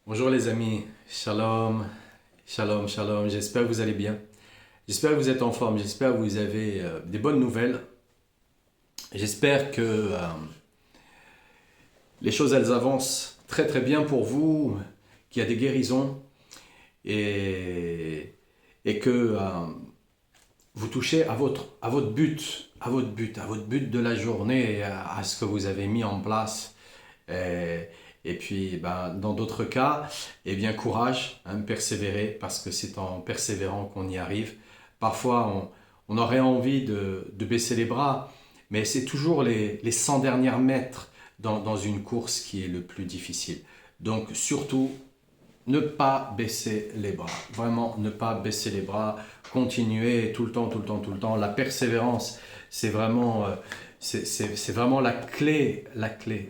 Bonjour les amis, shalom, shalom, shalom, j'espère que vous allez bien. J'espère que vous êtes en forme, j'espère que vous avez des bonnes nouvelles. J'espère que les choses elles avancent très très bien pour vous, qu'il y a des guérisons et, et que vous touchez à votre but, à votre but de la journée, à ce que vous avez mis en place. Et, et puis, ben, dans d'autres cas, eh bien, courage, hein, persévérer, parce que c'est en persévérant qu'on y arrive. Parfois, on aurait envie de baisser les bras, mais c'est toujours les 100 dernières mètres dans une course qui est le plus difficile. Donc, surtout, ne pas baisser les bras. Vraiment, ne pas baisser les bras. Continuer tout le temps, tout le temps, tout le temps. La persévérance, c'est vraiment, c'est vraiment la clé,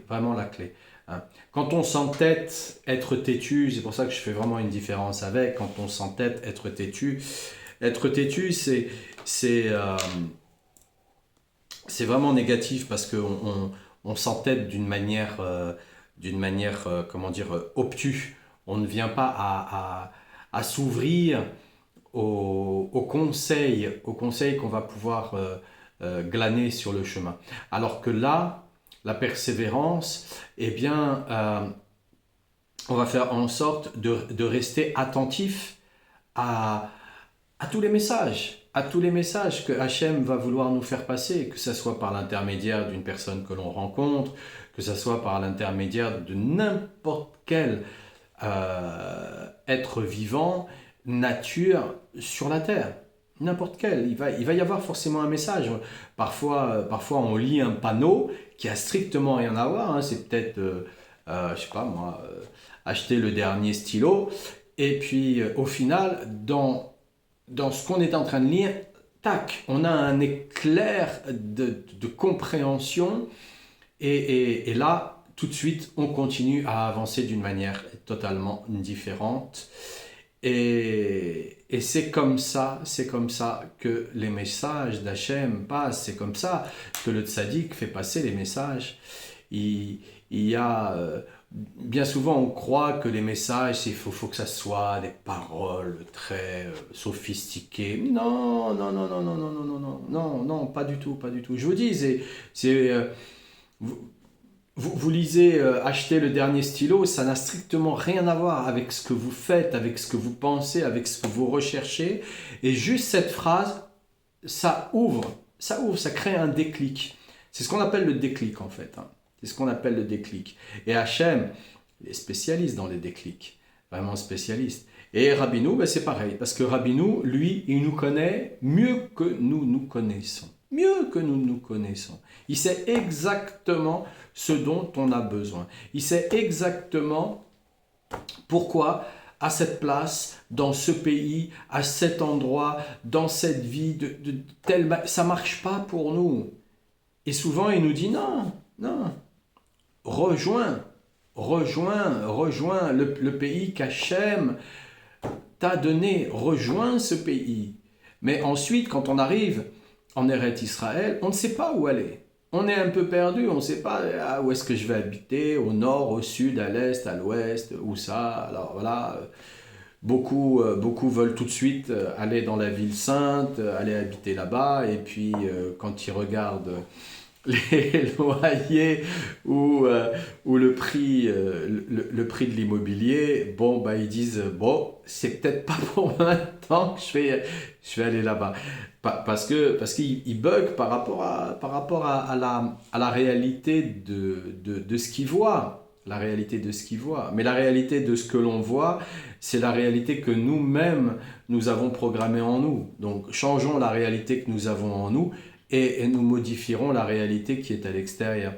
vraiment la clé. Hein. Quand on s'entête être têtu, c'est pour ça que je fais vraiment une différence avec. Quand on s'entête être têtu, c'est, euh, c'est vraiment négatif parce qu'on s'entête d'une manière, comment dire, obtuse. On ne vient pas à s'ouvrir aux conseils qu'on va pouvoir glaner sur le chemin. Alors que là, la persévérance, eh bien, on va faire en sorte de rester attentif à, à tous les messages que Hachem va vouloir nous faire passer, que ce soit par l'intermédiaire d'une personne que l'on rencontre, que ce soit par l'intermédiaire de n'importe quel être vivant, nature sur la terre. N'importe quel. Il va y avoir forcément un message. Parfois, on lit un panneau qui a strictement rien à voir. Hein. C'est peut-être, je sais pas moi, acheter le dernier stylo. Et puis, au final, dans ce qu'on est en train de lire, tac, on a un éclair de compréhension et là, tout de suite, on continue à avancer d'une manière totalement différente. Et c'est comme ça que les messages d'Hachem passent, c'est comme ça que le tzaddik fait passer les messages. Il, il y a, bien souvent on croit que les messages, il faut que ça soit des paroles très sophistiquées. Non, non, non, non, non, non, non, non, non, non, non, pas du tout, pas du tout. Je vous dis, vous, vous lisez acheter le dernier stylo, ça n'a strictement rien à voir avec ce que vous faites, avec ce que vous pensez, avec ce que vous recherchez. Et juste cette phrase, ça crée un déclic. C'est ce qu'on appelle le déclic en fait. Hein. C'est ce qu'on appelle le déclic. Et Hachem, il est spécialiste dans les déclics, vraiment spécialiste. Et Rabbinou, ben c'est pareil, parce que Rabbinou, lui, il nous connaît mieux que nous nous connaissons. Mieux que nous nous connaissons. Il sait exactement ce dont on a besoin. Il sait exactement pourquoi, à cette place, dans ce pays, à cet endroit, dans cette vie, ça ne marche pas pour nous. Et souvent, il nous dit non, non, rejoins, rejoins le pays qu'Hachem t'a donné, rejoins ce pays. Mais ensuite, quand on arrive en Eretz Israël, on ne sait pas où aller. On est un peu perdu, on ne sait pas où est-ce que je vais habiter, au nord, au sud, à l'est, à l'ouest, où ça. Alors voilà, beaucoup veulent tout de suite aller dans la ville sainte, aller habiter là-bas, et puis quand ils regardent les loyers ou le prix de l'immobilier, bon, bah, ils disent, bon, c'est peut-être pas pour maintenant que je vais aller là-bas. Parce qu'ils bug par rapport à la réalité de ce qu'ils voient. La réalité de ce qu'ils voient. Mais la réalité de ce que l'on voit, c'est la réalité que nous-mêmes, nous avons programmée en nous. Donc, changeons la réalité que nous avons en nous et nous modifierons la réalité qui est à l'extérieur.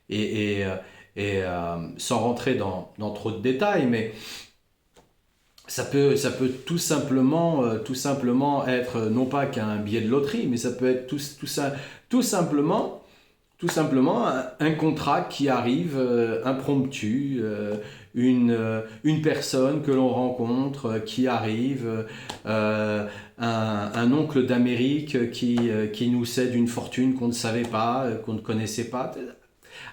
Et sans rentrer dans trop de détails, mais ça peut tout simplement être non pas qu'un billet de loterie, mais ça peut être tout simplement, un contrat qui arrive impromptu, une personne que l'on rencontre qui arrive, un oncle d'Amérique qui nous cède une fortune qu'on ne savait pas, qu'on ne connaissait pas.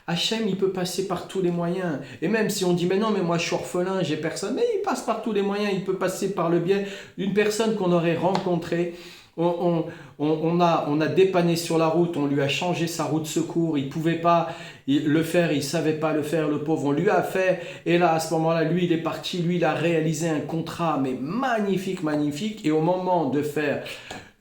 Hachem, il peut passer par tous les moyens. Et même si on dit, mais non, mais moi je suis orphelin, j'ai personne, mais il passe par tous les moyens, il peut passer par le biais d'une personne qu'on aurait rencontrée. On a dépanné sur la route, on lui a changé sa roue de secours, il ne pouvait pas le faire, il ne savait pas le faire, le pauvre, on lui a fait, et là, à ce moment-là, lui, il est parti, lui, il a réalisé un contrat, mais magnifique, magnifique, et au moment de faire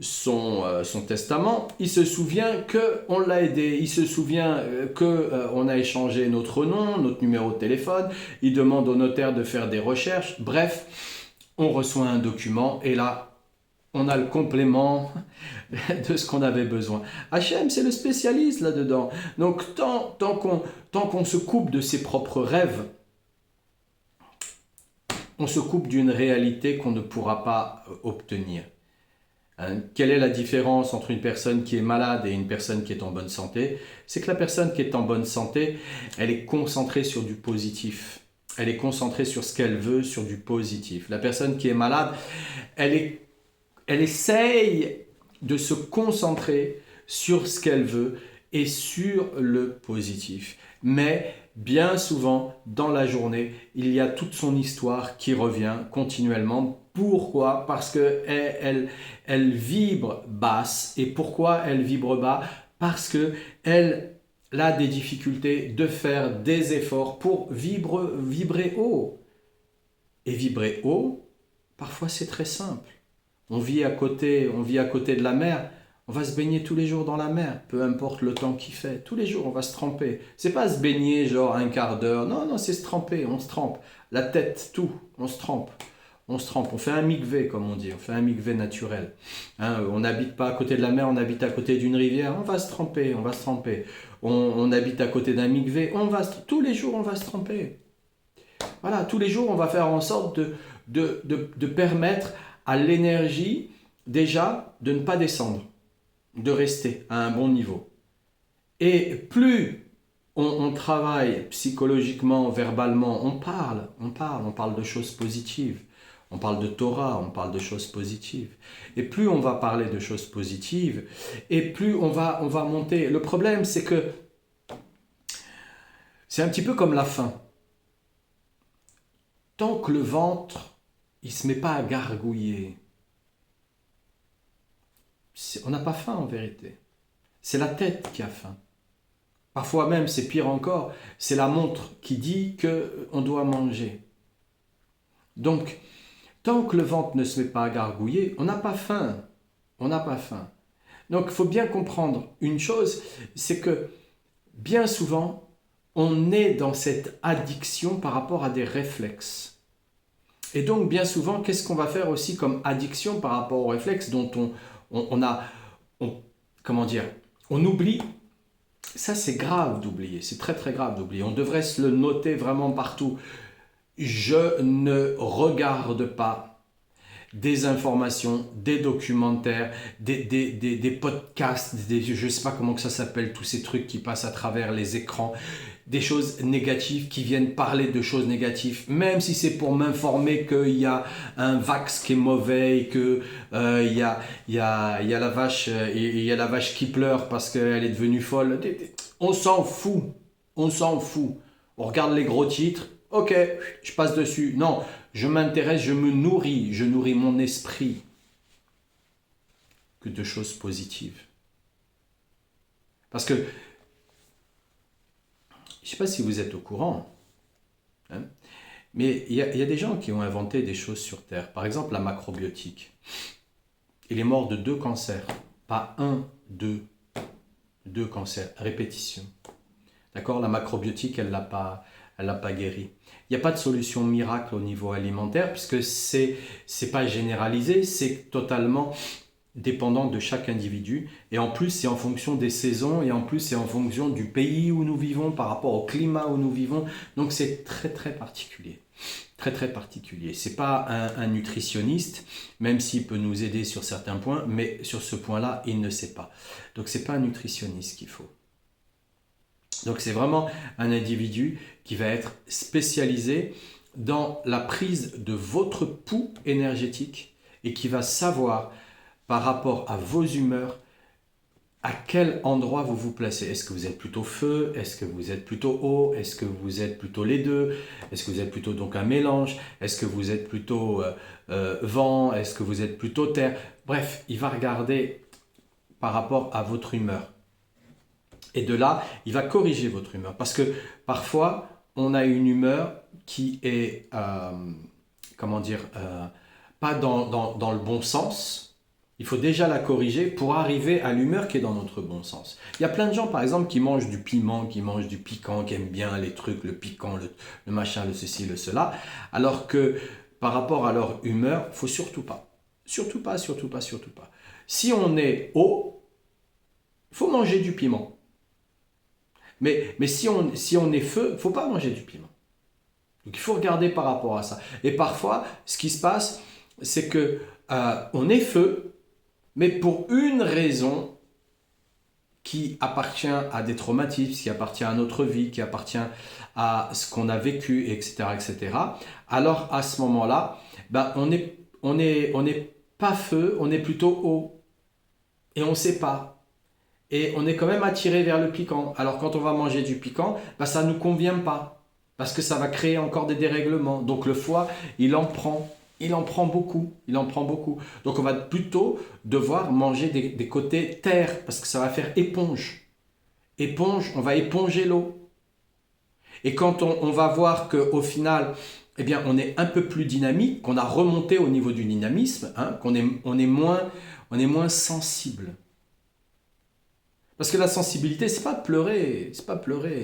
son testament, il se souvient qu'on l'a aidé, il se souvient qu'on a échangé notre nom, notre numéro de téléphone, il demande au notaire de faire des recherches, bref, on reçoit un document, et là, on a le complément de ce qu'on avait besoin. Hachem, c'est le spécialiste là-dedans. Donc, tant qu'on se coupe de ses propres rêves, on se coupe d'une réalité qu'on ne pourra pas obtenir. Hein, quelle est la différence entre une personne qui est malade et une personne qui est en bonne santé? C'est que la personne qui est en bonne santé, elle est concentrée sur du positif. Elle est concentrée sur ce qu'elle veut, sur du positif. La personne qui est malade, elle essaye de se concentrer sur ce qu'elle veut et sur le positif. Mais bien souvent, dans la journée, il y a toute son histoire qui revient continuellement. Pourquoi? Parce qu'elle vibre basse. Et pourquoi elle vibre bas? Parce qu'elle a des difficultés de faire des efforts pour vibrer haut. Et vibrer haut, parfois c'est très simple. On vit à côté de la mer, on va se baigner tous les jours dans la mer, peu importe le temps qu'il fait. Tous les jours, on va se tremper. C'est pas se baigner genre un quart d'heure. Non, non, c'est se tremper, on se trempe. La tête, tout, on se trempe. On se trempe. On fait un mikvé, comme on dit. On fait un mikvé naturel. Hein, on n'habite pas à côté de la mer, on habite à côté d'une rivière. On va se tremper, on va se tremper. On habite à côté d'un mikvé. Tous les jours, on va se tremper. Voilà, tous les jours, on va faire en sorte de permettre à l'énergie, déjà, de ne pas descendre, de rester à un bon niveau. Et plus on travaille psychologiquement, verbalement, on parle de choses positives. On parle de Torah, on parle de choses positives. Et plus on va parler de choses positives, et plus on va monter. Le problème, c'est que c'est un petit peu comme la faim. Tant que le ventre, il ne se met pas à gargouiller, on n'a pas faim en vérité. C'est la tête qui a faim. Parfois même, c'est pire encore, c'est la montre qui dit qu'on doit manger. Donc, tant que le ventre ne se met pas à gargouiller, on n'a pas faim. On n'a pas faim. Donc, il faut bien comprendre une chose, c'est que bien souvent, on est dans cette addiction par rapport à des réflexes. Et donc, bien souvent, qu'est-ce qu'on va faire aussi comme addiction par rapport aux réflexes dont on oublie. Ça, c'est grave d'oublier, c'est très très grave d'oublier. On devrait se le noter vraiment partout. Je ne regarde pas des informations, des documentaires, des podcasts, je ne sais pas comment que ça s'appelle, tous ces trucs qui passent à travers les écrans, des choses négatives qui viennent parler de choses négatives, même si c'est pour m'informer qu'il y a un vax qui est mauvais et qu'il y a la vache qui pleure parce qu'elle est devenue folle. On s'en fout, on s'en fout. On regarde les gros titres, ok, je passe dessus. Non, je m'intéresse, je nourris mon esprit que de choses positives. Parce que je ne sais pas si vous êtes au courant, hein, mais il y a des gens qui ont inventé des choses sur Terre. Par exemple, la macrobiotique. Il est mort de 2 cancers. Pas 1, 2. 2 cancers. Répétition. D'accord? La macrobiotique, elle l'a pas guéri. Il n'y a pas de solution miracle au niveau alimentaire puisque c'est pas généralisé, c'est totalement dépendant de chaque individu, et en plus c'est en fonction des saisons, et en plus c'est en fonction du pays où nous vivons, par rapport au climat où nous vivons, donc c'est très très particulier. Très très particulier. C'est pas un nutritionniste, même s'il peut nous aider sur certains points, mais sur ce point-là, il ne sait pas. Donc c'est pas un nutritionniste qu'il faut. Donc c'est vraiment un individu qui va être spécialisé dans la prise de votre pouls énergétique et qui va savoir par rapport à vos humeurs, à quel endroit vous vous placez. Est-ce que vous êtes plutôt feu? Est-ce que vous êtes plutôt eau? Est-ce que vous êtes plutôt les deux? Est-ce que vous êtes plutôt donc un mélange? Est-ce que vous êtes plutôt vent? Est-ce que vous êtes plutôt terre? Bref, il va regarder par rapport à votre humeur. Et de là, il va corriger votre humeur. Parce que parfois, on a une humeur qui est, comment dire, pas dans le bon sens. Il faut déjà la corriger pour arriver à l'humeur qui est dans notre bon sens. Il y a plein de gens, par exemple, qui mangent du piment, qui mangent du piquant, qui aiment bien les trucs, le piquant, le machin, le ceci, le cela. Alors que par rapport à leur humeur, il faut surtout pas. Surtout pas, surtout pas, surtout pas. Si on est haut, il faut manger du piment. Mais si on est feu, il ne faut pas manger du piment. Donc il faut regarder par rapport à ça. Et parfois, ce qui se passe, c'est que on est feu, mais pour une raison qui appartient à des traumatismes, qui appartient à notre vie, qui appartient à ce qu'on a vécu, etc., etc. Alors à ce moment-là, ben, on n'est pas feu, on est plutôt eau. Et on ne sait pas. Et on est quand même attiré vers le piquant. Alors quand on va manger du piquant, ben, ça ne nous convient pas. Parce que ça va créer encore des dérèglements. Donc le foie, il en prend. Il en prend beaucoup. Il en prend beaucoup. Donc on va plutôt devoir manger des côtés terre. Parce que ça va faire éponge. Éponge, on va éponger l'eau. Et quand on va voir qu'au final, eh bien, on est un peu plus dynamique, qu'on a remonté au niveau du dynamisme, hein, on est moins sensible. Parce que la sensibilité, c'est pas pleurer,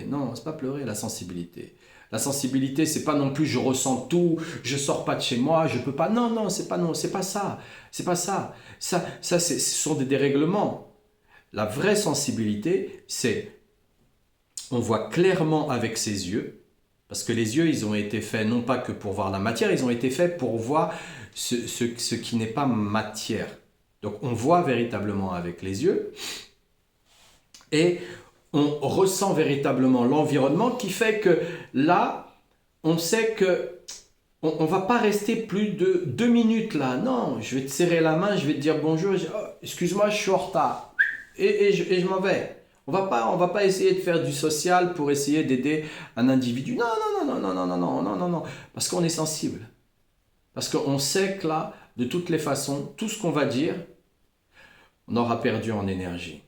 non, c'est pas pleurer la sensibilité. La sensibilité, c'est pas non plus je ressens tout, je sors pas de chez moi, je peux pas. Non, c'est pas ça, c'est pas ça. Ce sont des dérèglements. La vraie sensibilité, c'est on voit clairement avec ses yeux, parce que les yeux, ils ont été faits non pas que pour voir la matière, ils ont été faits pour voir ce qui n'est pas matière. Donc on voit véritablement avec les yeux. Et on ressent véritablement l'environnement qui fait que là, on sait que on ne va pas rester plus de 2 minutes là. Non, je vais te serrer la main, je vais te dire bonjour, excuse-moi, je suis en retard. Et je m'en vais. On va pas essayer de faire du social pour essayer d'aider un individu. Non. Parce qu'on est sensible. Parce qu'on sait que là, de toutes les façons, tout ce qu'on va dire, on aura perdu en énergie.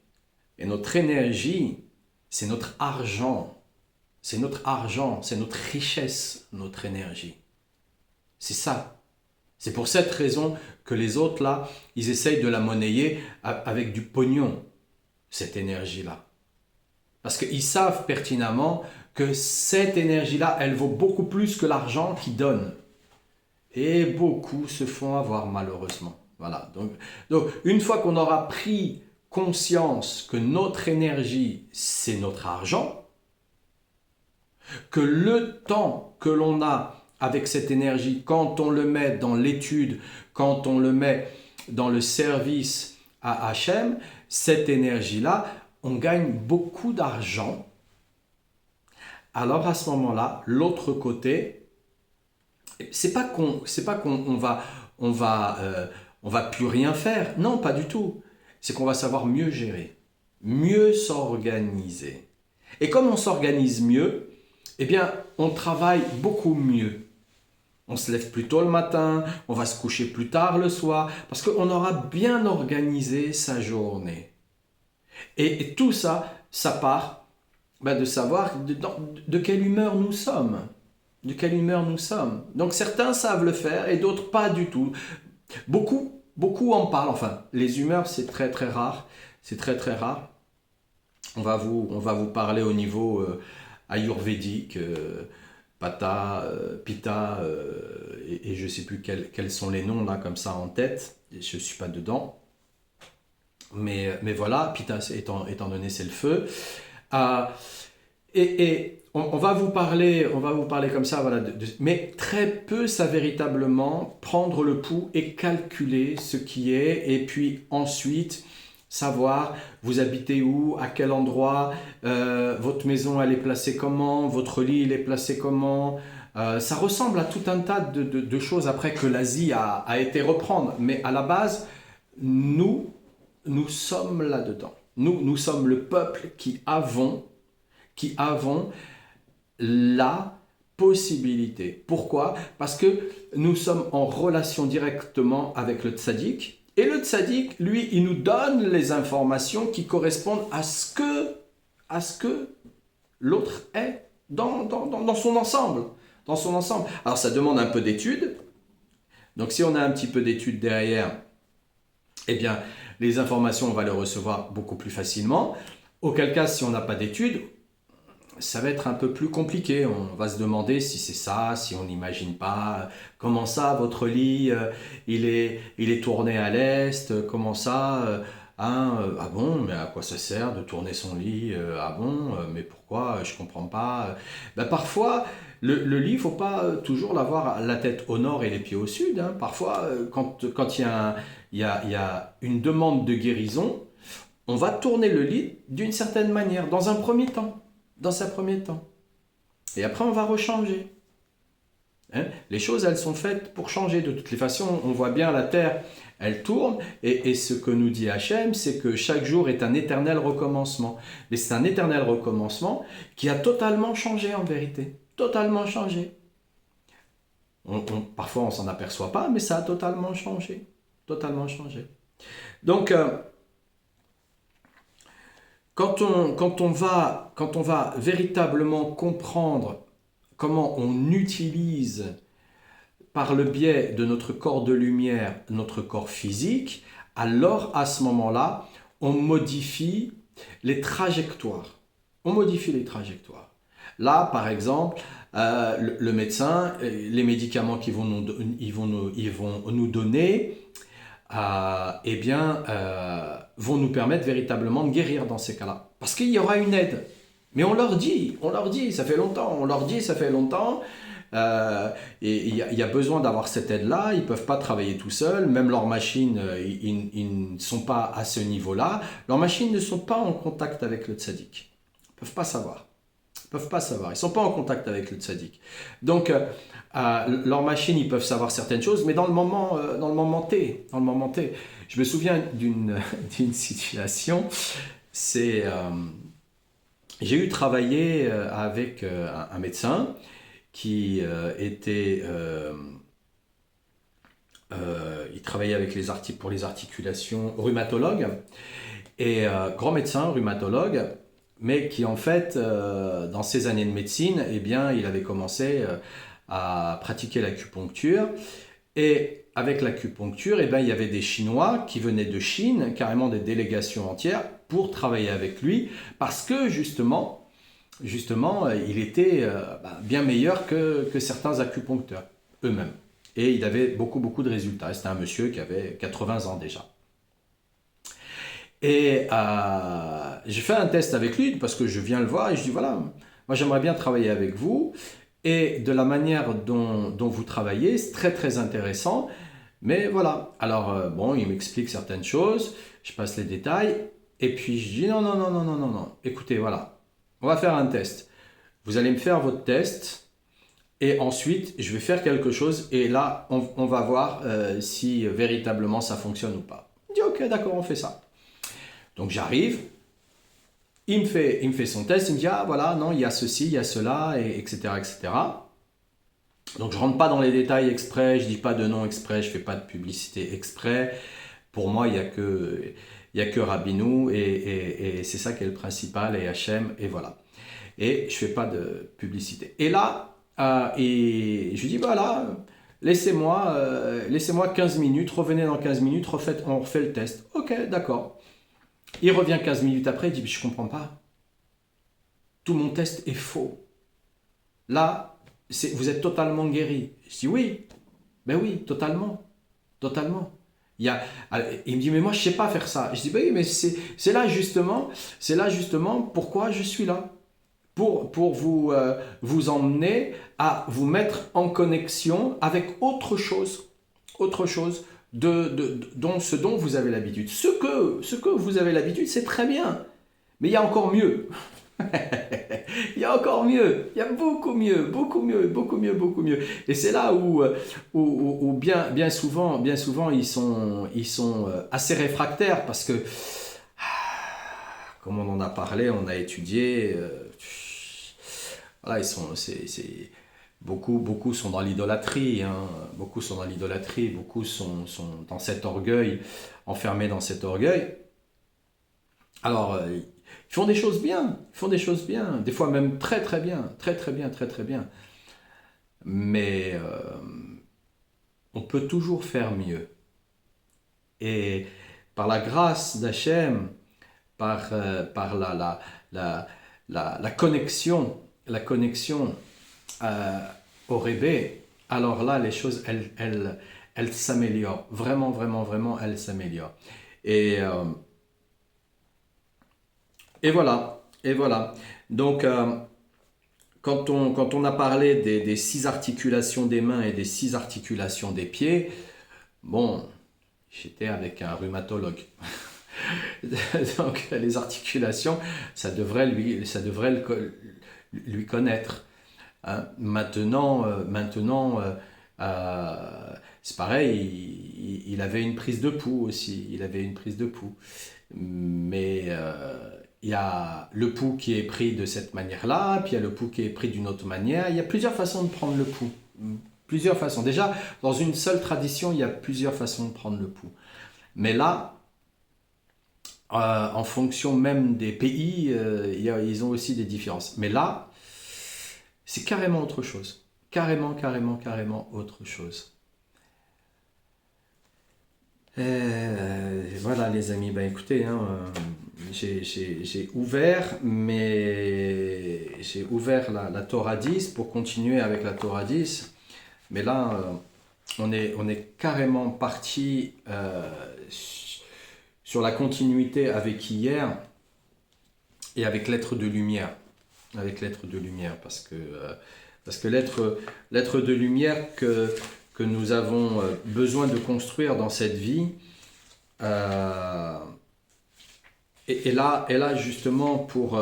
Et notre énergie, c'est notre argent. C'est notre argent, c'est notre richesse, notre énergie. C'est ça. C'est pour cette raison que les autres, là, ils essayent de la monnayer avec du pognon, cette énergie-là. Parce qu'ils savent pertinemment que cette énergie-là, elle vaut beaucoup plus que l'argent qu'ils donnent. Et beaucoup se font avoir, malheureusement. Voilà. Donc une fois qu'on aura pris conscience que notre énergie, c'est notre argent, que le temps que l'on a avec cette énergie, quand on le met dans l'étude, quand on le met dans le service à Hachem, cette énergie-là, on gagne beaucoup d'argent. Alors à ce moment-là, l'autre côté, c'est pas qu'on va plus rien faire. Non, pas du tout. C'est qu'on va savoir mieux gérer, mieux s'organiser. Et comme on s'organise mieux, eh bien, on travaille beaucoup mieux. On se lève plus tôt le matin, on va se coucher plus tard le soir, parce qu'on aura bien organisé sa journée. Et tout ça, ça part de savoir de quelle humeur nous sommes. De quelle humeur nous sommes. Donc certains savent le faire et d'autres pas du tout. Beaucoup en parlent. Enfin, les humeurs, c'est très très rare. C'est très très rare. On va vous parler au niveau ayurvédique, Pitta, et je ne sais plus quels sont les noms là comme ça en tête. Je ne suis pas dedans. Mais voilà, Pitta étant donné c'est le feu. Et on va vous parler comme ça, voilà, mais très peu ça véritablement prendre le pouls et calculer ce qui est, et puis ensuite savoir vous habitez où, à quel endroit, votre maison elle est placée comment, votre lit il est placé comment. Ça ressemble à tout un tas de choses après que l'Asie a été reprendre, mais à la base, nous sommes là-dedans. Nous sommes le peuple qui avons la possibilité. Pourquoi? Parce que nous sommes en relation directement avec le tzaddik. Et le tzaddik, lui, il nous donne les informations qui correspondent à ce que l'autre est dans son ensemble. Dans son ensemble. Alors ça demande un peu d'études. Donc si on a un petit peu d'études derrière, eh bien les informations, on va les recevoir beaucoup plus facilement. Auquel cas, si on n'a pas d'études, ça va être un peu plus compliqué. On va se demander si c'est ça, si on n'imagine pas. Comment ça, votre lit, il est tourné à l'est? Comment ça ah bon, mais à quoi ça sert de tourner son lit? Ah bon, mais pourquoi? Je comprends pas. Ben, parfois, le lit, il ne faut pas toujours l'avoir la tête au nord et les pieds au sud, hein. Parfois, quand il y a une demande de guérison, on va tourner le lit d'une certaine manière, dans un premier temps. Dans un premier temps. Et après, on va rechanger. Hein? Les choses, elles sont faites pour changer. De toutes les façons, on voit bien la terre, elle tourne. Et ce que nous dit Hachem, c'est que chaque jour est un éternel recommencement. Mais c'est un éternel recommencement qui a totalement changé en vérité. Totalement changé. Parfois, on ne s'en aperçoit pas, mais ça a totalement changé. Totalement changé. Donc, quand on va véritablement comprendre comment on utilise par le biais de notre corps de lumière, notre corps physique, alors à ce moment-là, on modifie les trajectoires. On modifie les trajectoires. Là, par exemple, le médecin, les médicaments qu'ils vont nous donner, vont nous permettre véritablement de guérir dans ces cas-là. Parce qu'il y aura une aide. Mais on leur dit, ça fait longtemps, et il y a besoin d'avoir cette aide-là, ils ne peuvent pas travailler tout seuls, même leurs machines, ils ne sont pas à ce niveau-là, leurs machines ne sont pas en contact avec le tzaddik. Ils ne peuvent pas savoir. Ils ne sont pas en contact avec le tzaddik. Donc, leurs machines, ils peuvent savoir certaines choses, mais dans le moment T. Je me souviens d'une situation, j'ai eu travaillé avec un médecin qui il travaillait avec pour les articulations, rhumatologue, et grand médecin, rhumatologue, mais qui en fait, dans ses années de médecine, eh bien, il avait commencé à pratiquer l'acupuncture. Et avec l'acupuncture, eh bien, il y avait des Chinois qui venaient de Chine, carrément des délégations entières, pour travailler avec lui, parce que justement il était bien meilleur que certains acupuncteurs eux-mêmes. Et il avait beaucoup de résultats. C'était un monsieur qui avait 80 ans déjà. Et j'ai fait un test avec lui parce que je viens le voir et je dis voilà, moi j'aimerais bien travailler avec vous et de la manière dont vous travaillez, c'est très intéressant. Mais voilà, alors bon, il m'explique certaines choses, je passe les détails et puis je dis non, écoutez, voilà, on va faire un test. Vous allez me faire votre test et ensuite je vais faire quelque chose et là on va voir si véritablement ça fonctionne ou pas. Il dit ok, d'accord, on fait ça. Donc j'arrive, il me fait son test, il me dit ah voilà, non, il y a ceci, il y a cela, et, etc. Donc je rentre pas dans les détails exprès, je dis pas de nom exprès, je fais pas de publicité exprès. Pour moi, il y a que Rabbinou et c'est ça qui est le principal, et Hachem, et voilà. Et je fais pas de publicité. Et là, et je lui dis voilà, laissez-moi 15 minutes, revenez dans 15 minutes, on refait le test. Ok, d'accord. Il revient 15 minutes après, il dit je comprends pas. Tout mon test est faux. Là, vous êtes totalement guéri. Je dis oui, ben oui, totalement. Il me dit mais moi je sais pas faire ça. Je dis ben oui, mais c'est là justement pourquoi je suis là. Pour vous emmener à vous mettre en connexion avec autre chose ce dont vous avez l'habitude. Ce que vous avez l'habitude, c'est très bien, mais il y a encore mieux. Il y a encore mieux, il y a beaucoup mieux. Et c'est là où bien souvent ils sont assez réfractaires parce que comme on en a parlé, on a étudié, voilà, beaucoup sont dans l'idolâtrie, hein, beaucoup sont dans l'idolâtrie, beaucoup sont dans cet orgueil, enfermés dans cet orgueil. Alors, ils font des choses bien, ils font des choses bien, des fois même très très bien, très très bien, très très bien. Mais on peut toujours faire mieux. Et par la grâce d'Hachem, par la connexion, euh, au Rébé, alors là, les choses, elles s'améliorent. Vraiment, vraiment, vraiment, elles s'améliorent. Et, euh, et voilà, et voilà. Donc, quand on a parlé des 6 articulations des mains et des 6 articulations des pieds, bon, j'étais avec un rhumatologue. Donc les articulations, ça devrait lui connaître. Hein. Maintenant, c'est pareil, il avait une prise de pouls aussi. Il avait une prise de pouls. Mais il y a le pouls qui est pris de cette manière-là, puis il y a le pouls qui est pris d'une autre manière. Il y a plusieurs façons de prendre le pouls. Plusieurs façons. Déjà, dans une seule tradition, il y a plusieurs façons de prendre le pouls. Mais là, en fonction même des pays, ils ont aussi des différences. Mais là, c'est carrément autre chose. Carrément, carrément, carrément autre chose. Voilà les amis, ben écoutez, hein, j'ai ouvert, j'ai ouvert la Torah 10 pour continuer avec la Torah 10, mais là on est carrément parti sur la continuité avec hier et avec l'être de lumière, parce que l'être de lumière que nous avons besoin de construire dans cette vie euh, est là justement pour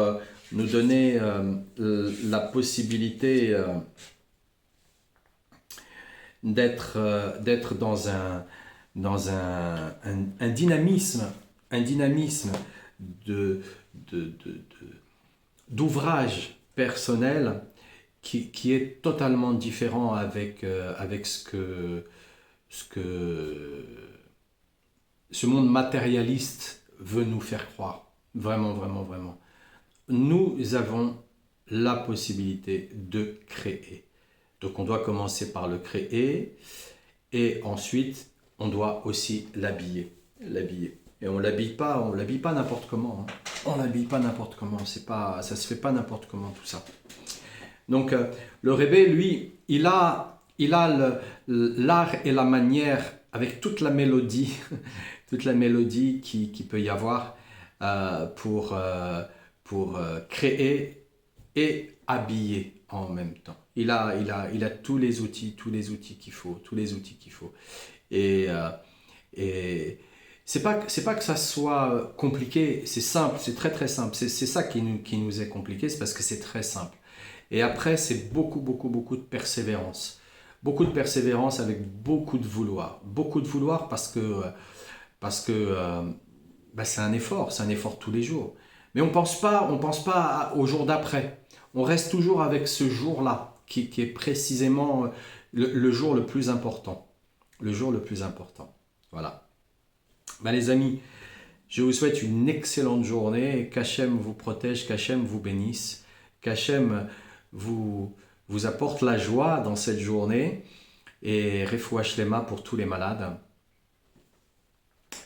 nous donner la possibilité d'être dans un dynamisme, de, de, de- d'ouvrage personnel qui est totalement différent avec ce monde matérialiste veut nous faire croire. Vraiment, vraiment, vraiment. Nous avons la possibilité de créer. Donc on doit commencer par le créer et ensuite on doit aussi l'habiller. Et on l'habille pas n'importe comment. Hein. On l'habille pas n'importe comment. Ça se fait pas n'importe comment tout ça. Donc le Rébé, lui, il a l'art et la manière avec toute la mélodie, toute la mélodie qui peut y avoir pour créer et habiller en même temps. Il a tous les outils qu'il faut, tous les outils qu'il faut. Et, euh, et c'est pas que ça soit compliqué, c'est simple, c'est très très simple. C'est ça qui nous est compliqué, c'est parce que c'est très simple. Et après, c'est beaucoup, beaucoup, beaucoup de persévérance. Beaucoup de persévérance avec beaucoup de vouloir. Beaucoup de vouloir parce que c'est un effort tous les jours. Mais on pense pas au jour d'après. On reste toujours avec ce jour-là, qui est précisément le jour le plus important. Le jour le plus important. Voilà. Les amis, je vous souhaite une excellente journée. Qu'Hachem vous protège, qu'Hachem vous bénisse, qu'Hachem vous apporte la joie dans cette journée. Et Refoua Shlema pour tous les malades.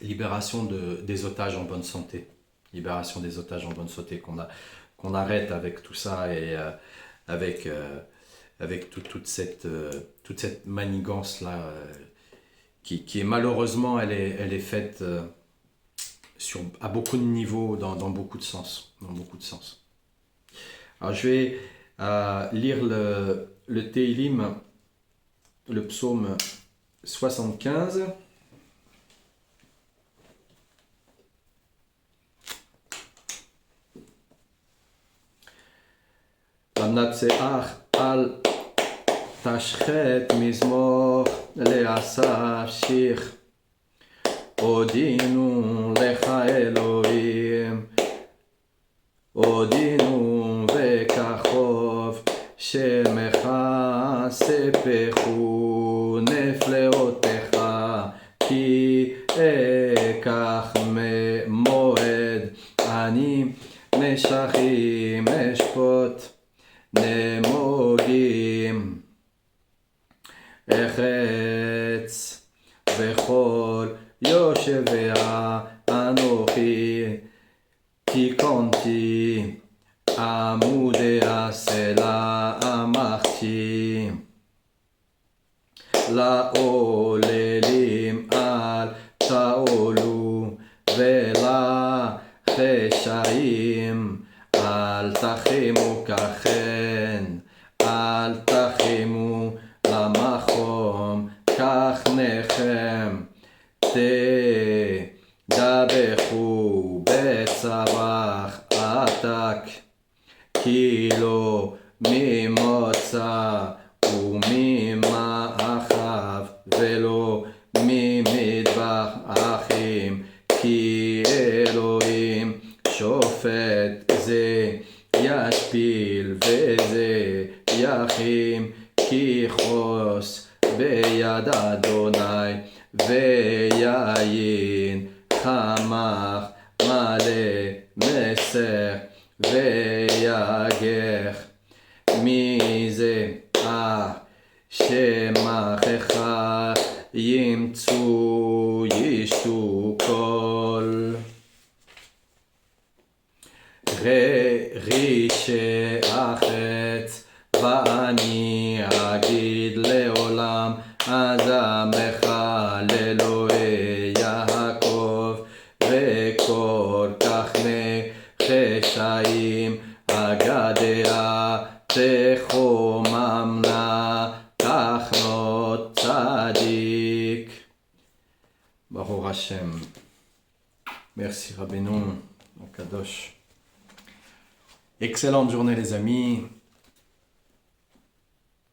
Libération des otages en bonne santé. Libération des otages en bonne santé. Qu'on arrête avec tout ça et avec toute cette manigance-là qui est malheureusement, elle est faite à beaucoup de niveaux, dans beaucoup de sens. Dans beaucoup de sens. Alors je vais lire le Teilim, le psaume 75. Vanatseach al tashchet mizmor le'asaf shir odinu lecha Elohim שטחים אשפוט נמוגים החץ וכל יושביה אנוכי תיקונתי עמודי הסלע אמרתי לעוללים אל תעולו ולחשעים אל תחימו ככן אל תחימו למחום כך נחם תדבחו בצווח עתק כי לא ממוצא וממאחיו ולא ממטבח אחים כי אלוהים שופט זה ישפיל וזה יחים כי חוס ביד אדוני ויין חמך מלא מסך ויגח מזה שמחך ימצאו ישתו כל רישי החץ ואני אגיד לעולם עזמך לאלוהי יעקב וכל כך נחשעים הגדיה תחוממנה תחנות צדיק. ברוך השם. Merci Rabbeinu, Kadosh. Excellente journée les amis.